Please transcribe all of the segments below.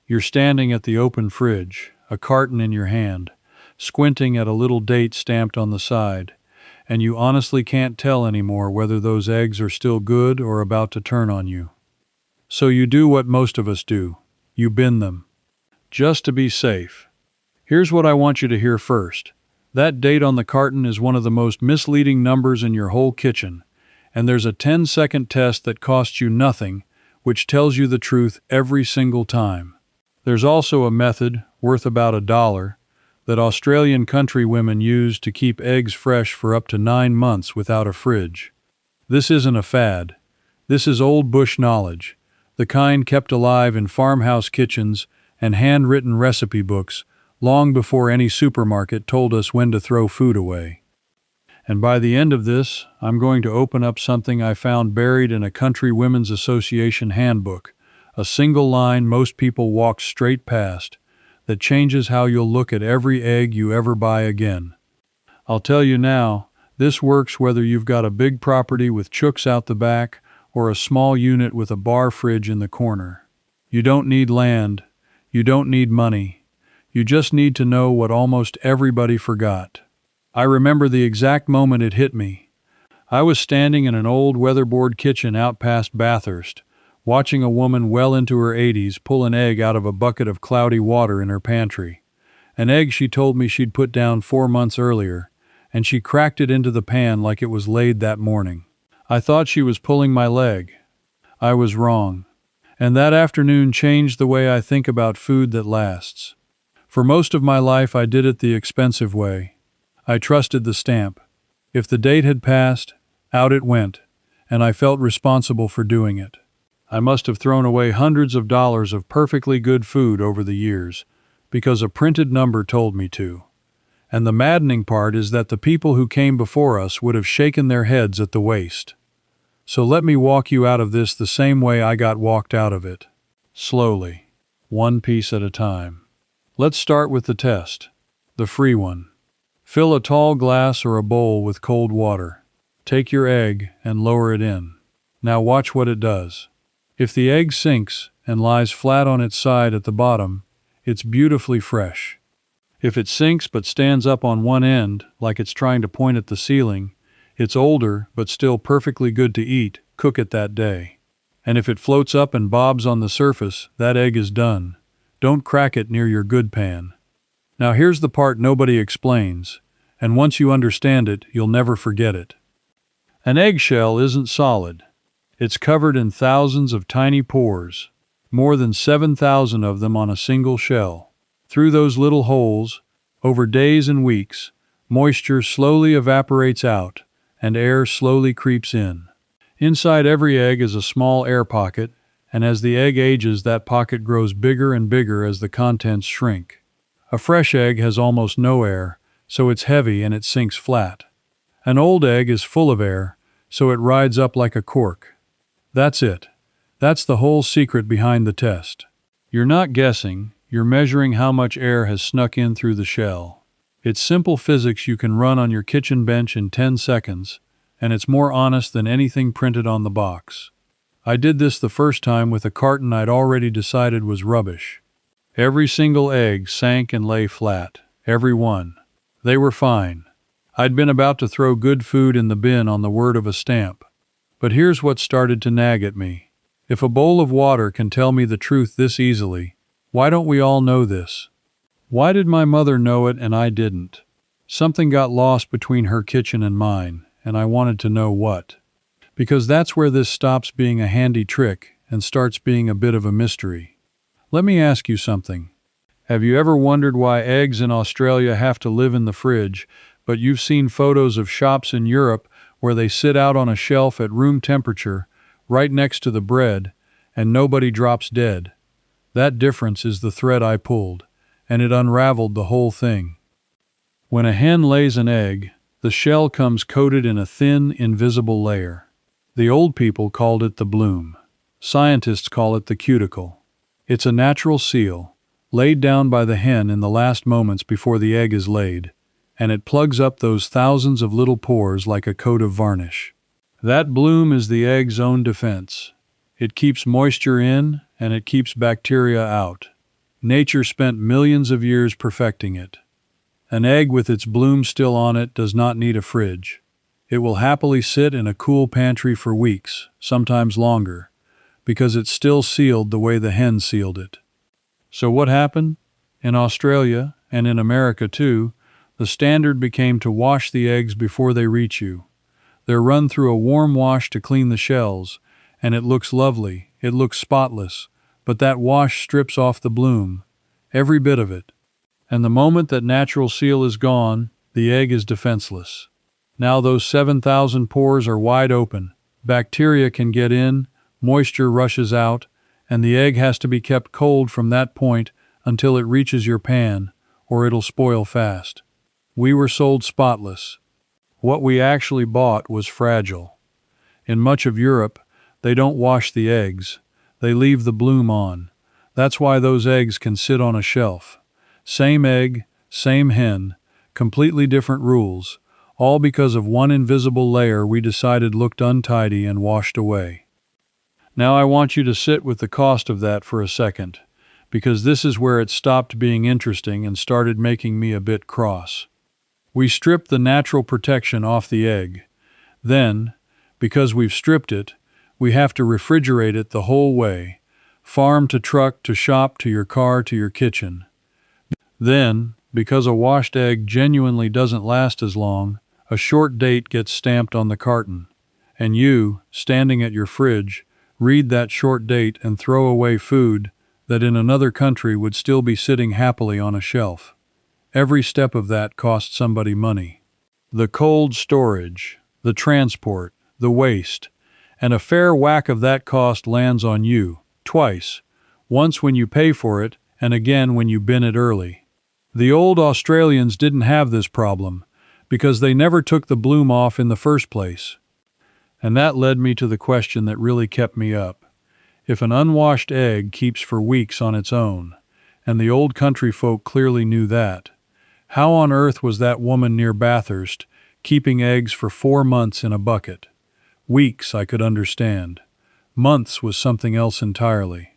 You're standing at the open fridge, a carton in your hand, squinting at a little date stamped on the side, and you honestly can't tell anymore whether those eggs are still good or about to turn on you. So you do what most of us do. You bin them. Just to be safe. Here's what I want you to hear first. That date on the carton is one of the most misleading numbers in your whole kitchen, and there's a 10-second test that costs you nothing, which tells you the truth every single time. There's also a method, worth about $1, that Australian countrywomen use to keep eggs fresh for up to 9 months without a fridge. This isn't a fad. This is old bush knowledge, the kind kept alive in farmhouse kitchens and handwritten recipe books long before any supermarket told us when to throw food away. And by the end of this, I'm going to open up something I found buried in a Country Women's Association handbook, a single line most people walk straight past, that changes how you'll look at every egg you ever buy again. I'll tell you now, this works whether you've got a big property with chooks out the back or a small unit with a bar fridge in the corner. You don't need land. You don't need money. You just need to know what almost everybody forgot. I remember the exact moment it hit me. I was standing in an old weatherboard kitchen out past Bathurst, watching a woman well into her 80s pull an egg out of a bucket of cloudy water in her pantry. An egg she told me she'd put down 4 months earlier, and she cracked it into the pan like it was laid that morning. I thought she was pulling my leg. I was wrong. And that afternoon changed the way I think about food that lasts. For most of my life I did it the expensive way. I trusted the stamp. If the date had passed, out it went, and I felt responsible for doing it. I must have thrown away hundreds of dollars of perfectly good food over the years, because a printed number told me to. And the maddening part is that the people who came before us would have shaken their heads at the waste. So let me walk you out of this the same way I got walked out of it. Slowly, one piece at a time. Let's start with the test. The free one. Fill a tall glass or a bowl with cold water. Take your egg and lower it in. Now watch what it does. If the egg sinks and lies flat on its side at the bottom, it's beautifully fresh. If it sinks but stands up on one end, like it's trying to point at the ceiling, it's older but still perfectly good to eat. Cook it that day. And if it floats up and bobs on the surface, that egg is done. Don't crack it near your good pan. Now here's the part nobody explains, and once you understand it, you'll never forget it. An eggshell isn't solid. It's covered in thousands of tiny pores, more than 7,000 of them on a single shell. Through those little holes, over days and weeks, moisture slowly evaporates out, and air slowly creeps in. Inside every egg is a small air pocket, and as the egg ages, that pocket grows bigger and bigger as the contents shrink. A fresh egg has almost no air, so it's heavy and it sinks flat. An old egg is full of air, so it rides up like a cork. That's it. That's the whole secret behind the test. You're not guessing, you're measuring how much air has snuck in through the shell. It's simple physics you can run on your kitchen bench in 10 seconds, and it's more honest than anything printed on the box. I did this the first time with a carton I'd already decided was rubbish. Every single egg sank and lay flat. Every one. They were fine. I'd been about to throw good food in the bin on the word of a stamp. But here's what started to nag at me. If a bowl of water can tell me the truth this easily, why don't we all know this? Why did my mother know it and I didn't? Something got lost between her kitchen and mine, and I wanted to know what. Because that's where this stops being a handy trick and starts being a bit of a mystery. Let me ask you something. Have you ever wondered why eggs in Australia have to live in the fridge, but you've seen photos of shops in Europe where they sit out on a shelf at room temperature, right next to the bread, and nobody drops dead? That difference is the thread I pulled, and it unraveled the whole thing. When a hen lays an egg, the shell comes coated in a thin, invisible layer. The old people called it the bloom. Scientists call it the cuticle. It's a natural seal, laid down by the hen in the last moments before the egg is laid, and it plugs up those thousands of little pores like a coat of varnish. That bloom is the egg's own defense. It keeps moisture in, and it keeps bacteria out. Nature spent millions of years perfecting it. An egg with its bloom still on it does not need a fridge. It will happily sit in a cool pantry for weeks, sometimes longer, because it's still sealed the way the hen sealed it. So what happened? In Australia, and in America too, the standard became to wash the eggs before they reach you. They're run through a warm wash to clean the shells, and it looks lovely, it looks spotless, but that wash strips off the bloom, every bit of it. And the moment that natural seal is gone, the egg is defenseless. Now those 7,000 pores are wide open. Bacteria can get in, moisture rushes out, and the egg has to be kept cold from that point until it reaches your pan, or it'll spoil fast. We were sold spotless. What we actually bought was fragile. In much of Europe, they don't wash the eggs. They leave the bloom on. That's why those eggs can sit on a shelf. Same egg, same hen, completely different rules, all because of one invisible layer we decided looked untidy and washed away. Now I want you to sit with the cost of that for a second, because this is where it stopped being interesting and started making me a bit cross. We stripped the natural protection off the egg. Then, because we've stripped it, we have to refrigerate it the whole way, farm to truck to shop to your car to your kitchen. Then, because a washed egg genuinely doesn't last as long, a short date gets stamped on the carton, and you, standing at your fridge, read that short date and throw away food that in another country would still be sitting happily on a shelf. Every step of that cost somebody money. The cold storage, the transport, the waste, and a fair whack of that cost lands on you, twice, once when you pay for it and again when you bin it early. The old Australians didn't have this problem because they never took the bloom off in the first place. And that led me to the question that really kept me up. If an unwashed egg keeps for weeks on its own, and the old country folk clearly knew that, how on earth was that woman near Bathurst keeping eggs for 4 months in a bucket? Weeks I could understand. Months was something else entirely.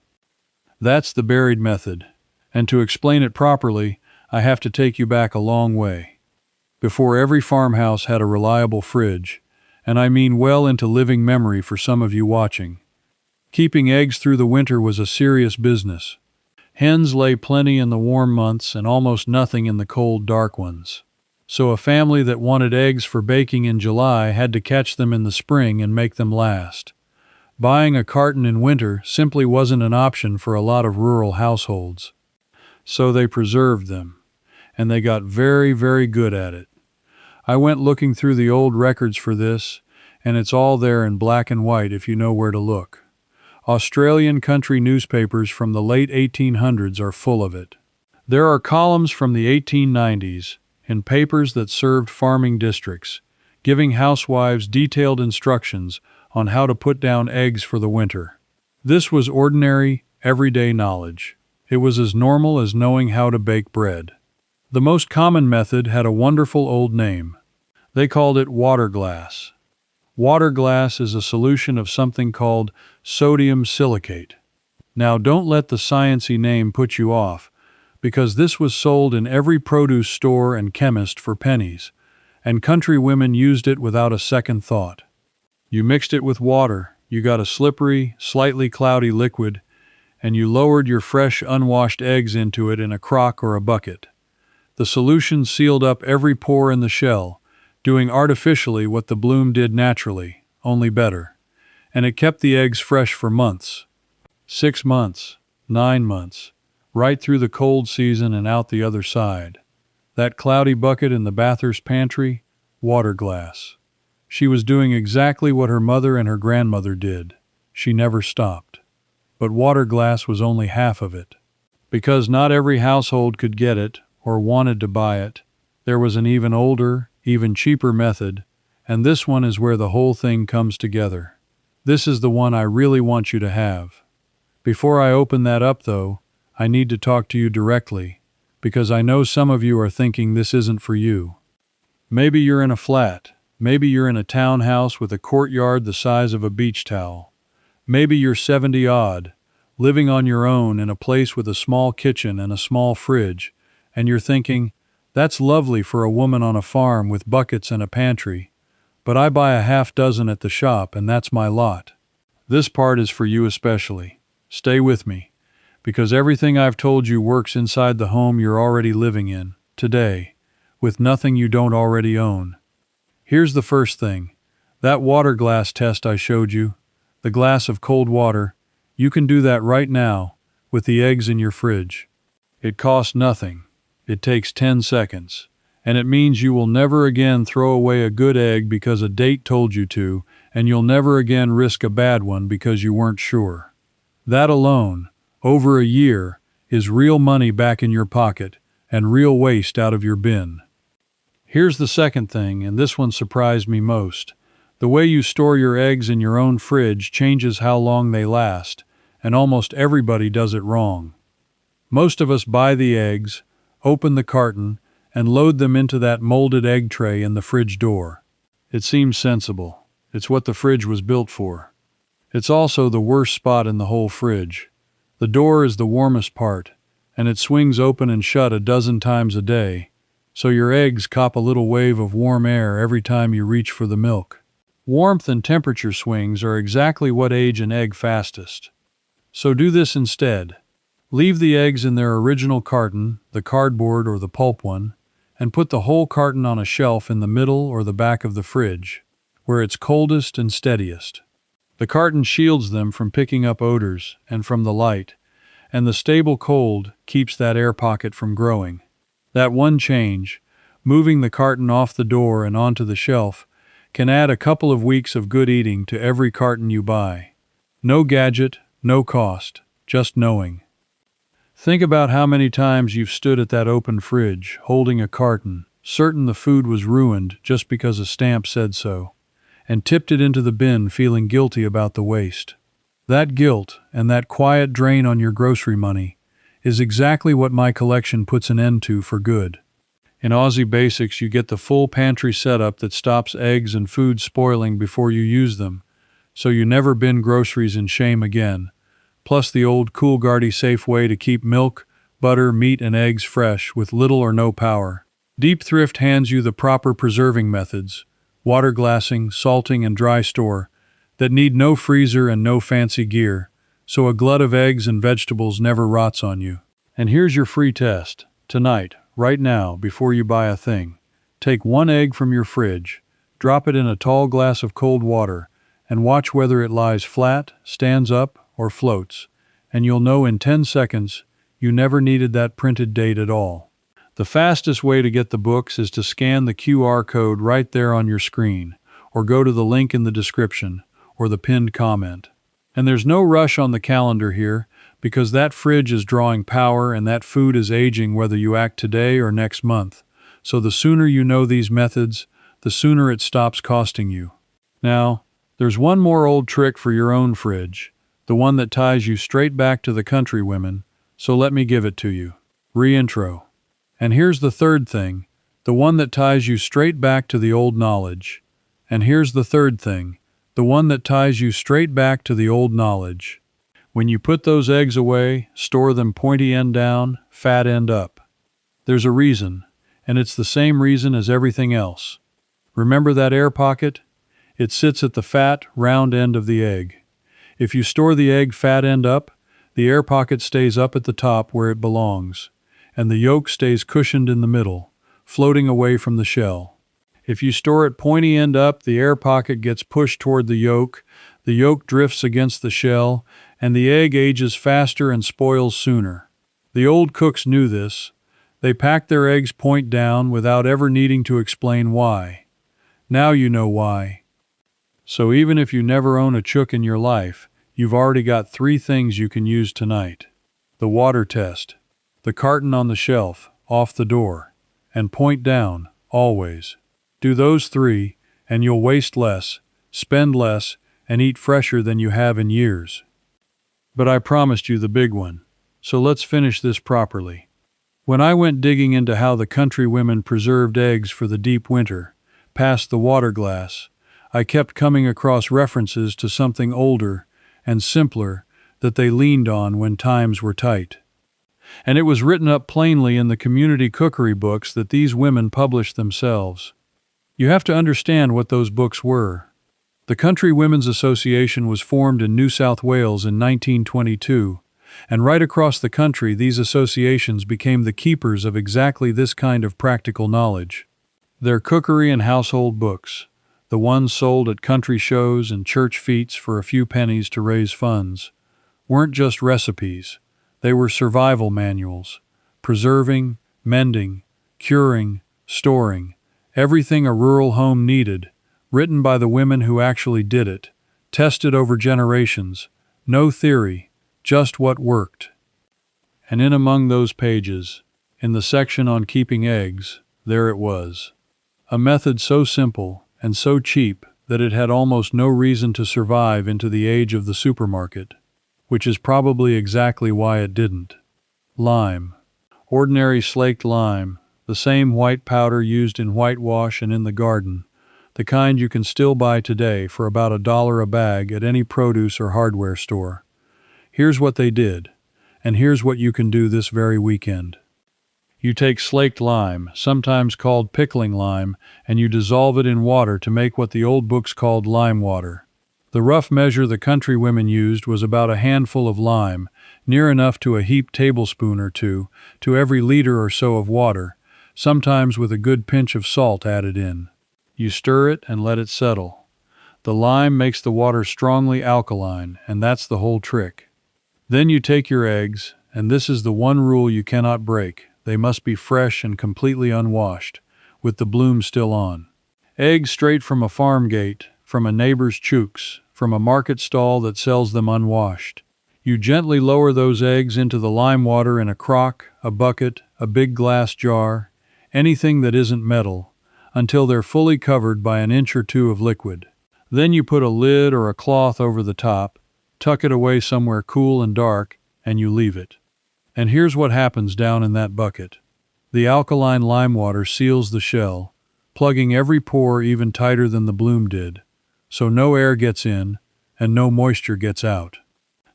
That's the buried method, and to explain it properly, I have to take you back a long way. Before every farmhouse had a reliable fridge, and I mean well into living memory for some of you watching. Keeping eggs through the winter was a serious business. Hens lay plenty in the warm months and almost nothing in the cold, dark ones. So a family that wanted eggs for baking in July had to catch them in the spring and make them last. Buying a carton in winter simply wasn't an option for a lot of rural households. So they preserved them, and they got very, very good at it. I went looking through the old records for this, and it's all there in black and white if you know where to look. Australian country newspapers from the late 1800s are full of it. There are columns from the 1890s in papers that served farming districts, giving housewives detailed instructions on how to put down eggs for the winter. This was ordinary, everyday knowledge. It was as normal as knowing how to bake bread. The most common method had a wonderful old name. They called it water glass. Water glass is a solution of something called sodium silicate. Now don't let the sciencey name put you off, because this was sold in every produce store and chemist for pennies, and country women used it without a second thought. You mixed it with water, you got a slippery, slightly cloudy liquid, and you lowered your fresh, unwashed eggs into it in a crock or a bucket. The solution sealed up every pore in the shell, doing artificially what the bloom did naturally, only better. And it kept the eggs fresh for months. 6 months, 9 months, right through the cold season and out the other side. That cloudy bucket in the Bathurst pantry, water glass. She was doing exactly what her mother and her grandmother did. She never stopped. But water glass was only half of it. Because not every household could get it or wanted to buy it, there was an even older, even cheaper method, and this one is where the whole thing comes together. This is the one I really want you to have. Before I open that up, though, I need to talk to you directly, because I know some of you are thinking this isn't for you. Maybe you're in a flat. Maybe you're in a townhouse with a courtyard the size of a beach towel. Maybe you're 70-odd, living on your own in a place with a small kitchen and a small fridge, and you're thinking, that's lovely for a woman on a farm with buckets and a pantry, but I buy a half dozen at the shop and that's my lot. This part is for you especially. Stay with me, because everything I've told you works inside the home you're already living in, today, with nothing you don't already own. Here's the first thing. That water glass test I showed you, the glass of cold water, you can do that right now with the eggs in your fridge. It costs nothing. It takes 10 seconds. And it means you will never again throw away a good egg because a date told you to, and you'll never again risk a bad one because you weren't sure. That alone, over a year, is real money back in your pocket and real waste out of your bin. Here's the second thing, and this one surprised me most. The way you store your eggs in your own fridge changes how long they last, and almost everybody does it wrong. Most of us buy the eggs, open the carton, and load them into that molded egg tray in the fridge door. It seems sensible. It's what the fridge was built for. It's also the worst spot in the whole fridge. The door is the warmest part, and it swings open and shut a dozen times a day, so your eggs cop a little wave of warm air every time you reach for the milk. Warmth and temperature swings are exactly what age an egg fastest. So do this instead. Leave the eggs in their original carton, the cardboard or the pulp one, and put the whole carton on a shelf in the middle or the back of the fridge, where it's coldest and steadiest. The carton shields them from picking up odors and from the light, and the stable cold keeps that air pocket from growing. That one change, moving the carton off the door and onto the shelf, can add a couple of weeks of good eating to every carton you buy. No gadget, no cost, just knowing. Think about how many times you've stood at that open fridge, holding a carton, certain the food was ruined just because a stamp said so, and tipped it into the bin feeling guilty about the waste. That guilt and that quiet drain on your grocery money is exactly what my collection puts an end to for good. In Aussie Basics, you get the full pantry setup that stops eggs and food spoiling before you use them, so you never bin groceries in shame again, plus the old Coolguardy safe way to keep milk, butter, meat, and eggs fresh with little or no power. Deep Thrift hands you the proper preserving methods, water glassing, salting, and dry store, that need no freezer and no fancy gear, so a glut of eggs and vegetables never rots on you. And here's your free test. Tonight, right now, before you buy a thing, take one egg from your fridge, drop it in a tall glass of cold water, and watch whether it lies flat, stands up, or floats, and you'll know in 10 seconds you never needed that printed date at all. The fastest way to get the books is to scan the QR code right there on your screen, or go to the link in the description, or the pinned comment. And there's no rush on the calendar here, because that fridge is drawing power and that food is aging whether you act today or next month. So the sooner you know these methods, the sooner it stops costing you. Now, there's one more old trick for your own fridge, the one that ties you straight back to the country women, so let me give it to you. Reintro. And here's the third thing, the one that ties you straight back to the old knowledge. And here's the third thing, the one that ties you straight back to the old knowledge. When you put those eggs away, store them pointy end down, fat end up. There's a reason, and it's the same reason as everything else. Remember that air pocket? It sits at the fat, round end of the egg. If you store the egg fat end up, the air pocket stays up at the top where it belongs, and the yolk stays cushioned in the middle, floating away from the shell. If you store it pointy end up, the air pocket gets pushed toward the yolk drifts against the shell, and the egg ages faster and spoils sooner. The old cooks knew this. They packed their eggs point down without ever needing to explain why. Now you know why. So even if you never own a chook in your life, you've already got 3 things you can use tonight. The water test, the carton on the shelf, off the door, and point down, always. Do those 3, and you'll waste less, spend less, and eat fresher than you have in years. But I promised you the big one, so let's finish this properly. When I went digging into how the country women preserved eggs for the deep winter, past the water glass, I kept coming across references to something older and simpler that they leaned on when times were tight. And it was written up plainly in the community cookery books that these women published themselves. You have to understand what those books were. The Country Women's Association was formed in New South Wales in 1922, and right across the country these associations became the keepers of exactly this kind of practical knowledge. Their cookery and household books, the ones sold at country shows and church fetes for a few pennies to raise funds, weren't just recipes. They were survival manuals, preserving, mending, curing, storing, everything a rural home needed, written by the women who actually did it, tested over generations, no theory, just what worked. And in among those pages, in the section on keeping eggs, there it was. A method so simple and so cheap that it had almost no reason to survive into the age of the supermarket, which is probably exactly why it didn't. Lime. Ordinary slaked lime, the same white powder used in whitewash and in the garden, the kind you can still buy today for about $1 a bag at any produce or hardware store. Here's what they did, and here's what you can do this very weekend. You take slaked lime, sometimes called pickling lime, and you dissolve it in water to make what the old books called lime water. The rough measure the country women used was about a handful of lime, near enough to a heaped tablespoon or two, to every liter or so of water, sometimes with a good pinch of salt added in. You stir it and let it settle. The lime makes the water strongly alkaline, and that's the whole trick. Then you take your eggs, and this is the one rule you cannot break. They must be fresh and completely unwashed, with the bloom still on. Eggs straight from a farm gate, from a neighbor's chooks, from a market stall that sells them unwashed. You gently lower those eggs into the lime water in a crock, a bucket, a big glass jar, anything that isn't metal, until they're fully covered by an inch or two of liquid. Then you put a lid or a cloth over the top, tuck it away somewhere cool and dark, and you leave it. And here's what happens down in that bucket. The alkaline lime water seals the shell, plugging every pore even tighter than the bloom did, so no air gets in and no moisture gets out.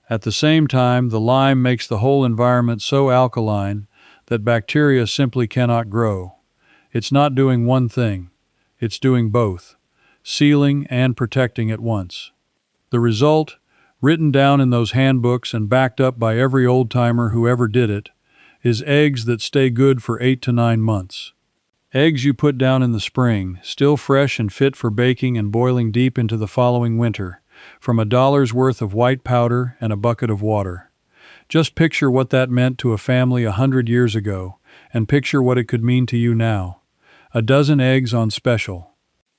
At the same time, the lime makes the whole environment so alkaline that bacteria simply cannot grow. It's not doing one thing, it's doing both, sealing and protecting at once. The result, written down in those handbooks and backed up by every old-timer who ever did it, is eggs that stay good for 8 to 9 months. Eggs you put down in the spring, still fresh and fit for baking and boiling deep into the following winter, from $1's worth of white powder and a bucket of water. Just picture what that meant to a family 100 years ago, and picture what it could mean to you now. A dozen eggs on special.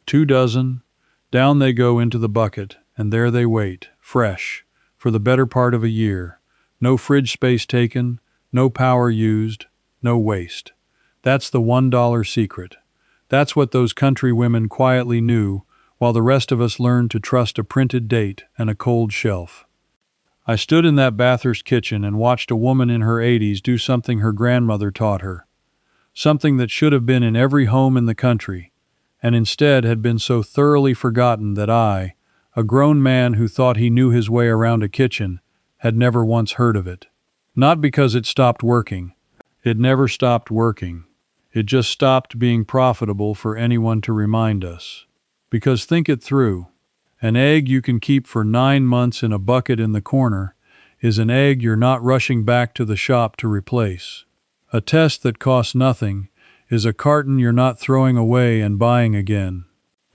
2 dozen, down they go into the bucket, and there they wait, fresh, for the better part of a year. No fridge space taken, no power used, no waste. That's the $1 secret. That's what those country women quietly knew, while the rest of us learned to trust a printed date and a cold shelf. I stood in that Bathurst kitchen and watched a woman in her 80s do something her grandmother taught her. Something that should have been in every home in the country, and instead had been so thoroughly forgotten that I, a grown man who thought he knew his way around a kitchen, had never once heard of it. Not because it stopped working. It never stopped working. It just stopped being profitable for anyone to remind us. Because think it through. An egg you can keep for 9 months in a bucket in the corner is an egg you're not rushing back to the shop to replace. A test that costs nothing is a carton you're not throwing away and buying again.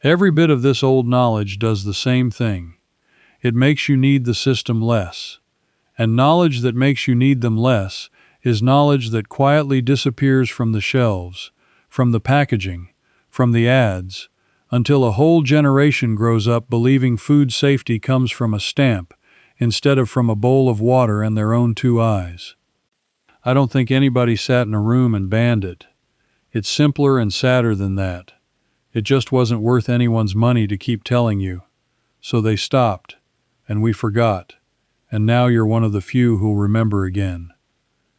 Every bit of this old knowledge does the same thing. It makes you need the system less. And knowledge that makes you need them less is knowledge that quietly disappears from the shelves, from the packaging, from the ads, until a whole generation grows up believing food safety comes from a stamp instead of from a bowl of water and their own 2 eyes. I don't think anybody sat in a room and banned it. It's simpler and sadder than that. It just wasn't worth anyone's money to keep telling you. So they stopped, and we forgot, and now you're one of the few who'll remember again.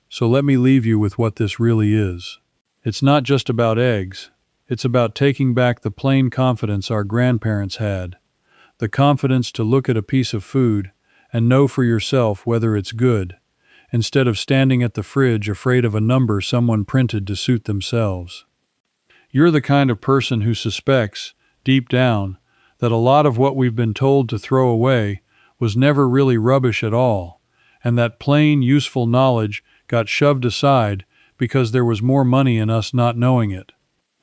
So let me leave you with what this really is. It's not just about eggs. It's about taking back the plain confidence our grandparents had. The confidence to look at a piece of food and know for yourself whether it's good, instead of standing at the fridge afraid of a number someone printed to suit themselves. You're the kind of person who suspects, deep down, that a lot of what we've been told to throw away was never really rubbish at all, and that plain, useful knowledge got shoved aside because there was more money in us not knowing it.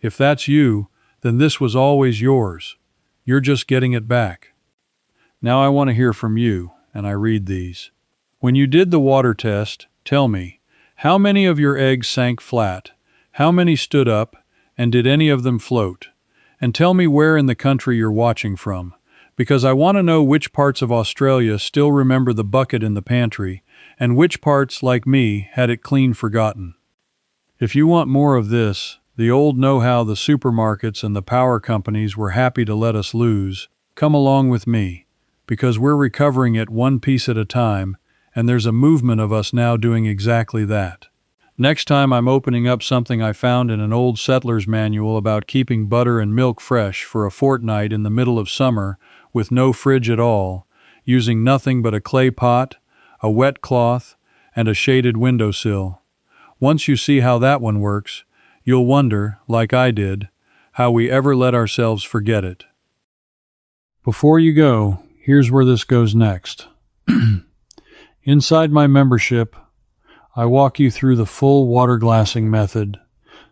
If that's you, then this was always yours. You're just getting it back. Now I want to hear from you, and I read these. When you did the water test, tell me, how many of your eggs sank flat? How many stood up? And did any of them float? And tell me where in the country you're watching from, because I want to know which parts of Australia still remember the bucket in the pantry, and which parts, like me, had it clean forgotten. If you want more of this, the old know-how the supermarkets and the power companies were happy to let us lose, come along with me, because we're recovering it one piece at a time, and there's a movement of us now doing exactly that. Next time I'm opening up something I found in an old settler's manual about keeping butter and milk fresh for a fortnight in the middle of summer with no fridge at all, using nothing but a clay pot, a wet cloth, and a shaded windowsill. Once you see how that one works, you'll wonder, like I did, how we ever let ourselves forget it. Before you go, here's where this goes next. Inside my membership, I walk you through the full water glassing method,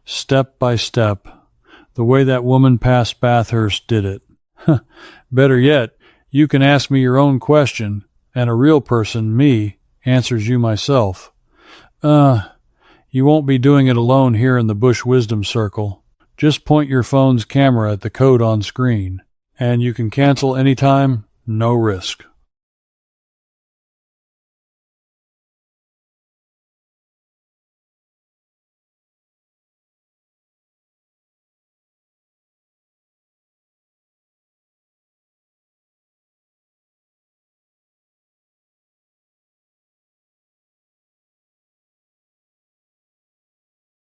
step by step, the way that woman past Bathurst did it. Better yet, you can ask me your own question, and a real person, me, answers you myself. You won't be doing it alone here in the Bush Wisdom Circle. Just point your phone's camera at the code on screen, and you can cancel anytime, no risk.